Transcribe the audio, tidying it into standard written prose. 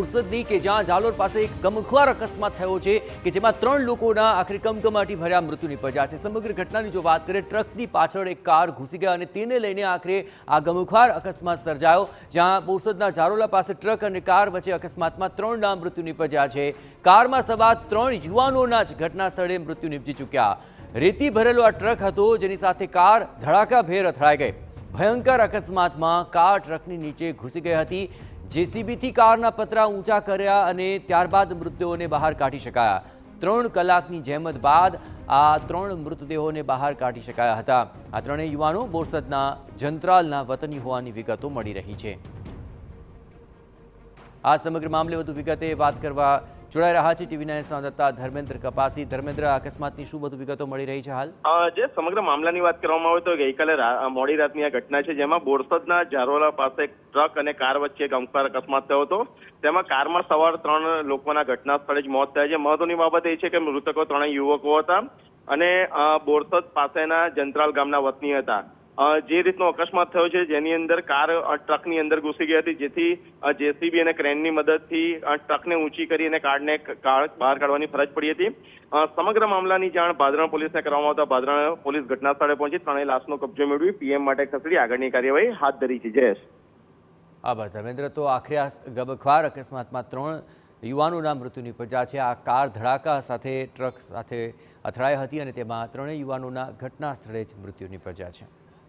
બોરસદની કે જ્યાં જાલોર પાસે એક ગમખ્વાર અકસ્માત થયો છે કે જેમાં 3 લોકોના આખરે કમકમાટી ભર્યા મૃત્યુ નિપજ્યા છે। સમગ્ર ઘટનાની જો વાત કરીએ, ટ્રકની પાછળ એક કાર ઘૂસી ગઈ અને તેને લઈને આખરે આ ગમખ્વાર અકસ્માત સર્જાયો, જ્યાં બોરસદના જારોલા પાસે ટ્રક અને કાર વચ્ચે અકસ્માતમાં 3ના મૃત્યુ નિપજ્યા છે। કારમાં સવાર 3 યુવાનોના જ ઘટના સ્થળે મૃત્યુ નિપજી ચૂક્યા। રેતી ભરેલો આ ટ્રક હતો, જેની સાથે કાર ધડાકાભેર અથડાઈ ગઈ। ભયંકર અકસ્માતમાં કાર ટ્રકની નીચે ઘૂસી ગઈ હતી। જેસીબીથી કારના પતરા ઊંચા કર્યા અને ત્યારબાદ મૃતદેહોને બહાર કાઢી શકાયા। 3 કલાકની જહેમત બાદ આ 3 મૃતદેહોને બહાર કાઢી શકાયા હતા। આ ત્રણેય યુવાનો બોરસદના જંત્રાલના વતની હોવાની વિગતો મળી રહી છે। આ સમગ્ર મામલે વધુ વિગતે વાત કરવા જોડાઈ રહ્યા છે ટીવી9 સંવાદદાતા ધર્મેન્દ્ર કપાસી। ધર્મેન્દ્ર, અકસ્માતની શું વધુ વિગતો મળી રહી છે હાલ? જે સમગ્ર મામલાની વાત કરવામાં આવે તો ગઈકાલે મોડી રાતની આ ઘટના છે, જેમાં બોરસદના જારોલા પાસે ટ્રક અને કાર વચ્ચે ગમખ્વાર અકસ્માત થયો હતો। તેમાં કારમાં સવાર 3 લોકોના ઘટના સ્થળે જ મોત થયા છે। મહત્વની બાબત એ છે કે મૃતકો 3 યુવકો હતા અને બોરસદ પાસેના જંત્રાલ ગામના વતની હતા। જે રીતનો અકસ્માત થયો છે, જેની અંદર કાર ટ્રકની અંદર ઘૂસી ગઈ હતી, જેથી જેસીબી અને ક્રેનની મદદથી ટ્રકને ઊંચી કરી અને કારને બહાર કાઢવાની ફરજ પડી હતી। સમગ્ર મામલાની જાણ ભાદરણ પોલીસને કરવામાં આવતા ભાદરણ પોલીસ ઘટના સ્થળે પહોંચી 3 લાશનો કબજો મેળવી પીએમ માટે ખસેડી આગળની કાર્યવાહી હાથ ધરી છે। જયેશ, આભાર ધર્મેન્દ્ર। તો આખરે આ ગમખ્વાર અકસ્માતમાં 3 યુવાનોના મૃત્યુ નિપજ્યા છે। આ કાર ધડાકા સાથે ટ્રક સાથે અથડાઈ હતી અને તેમાં 3 યુવાનોના ઘટના સ્થળે જ મૃત્યુ નિપજ્યા છે।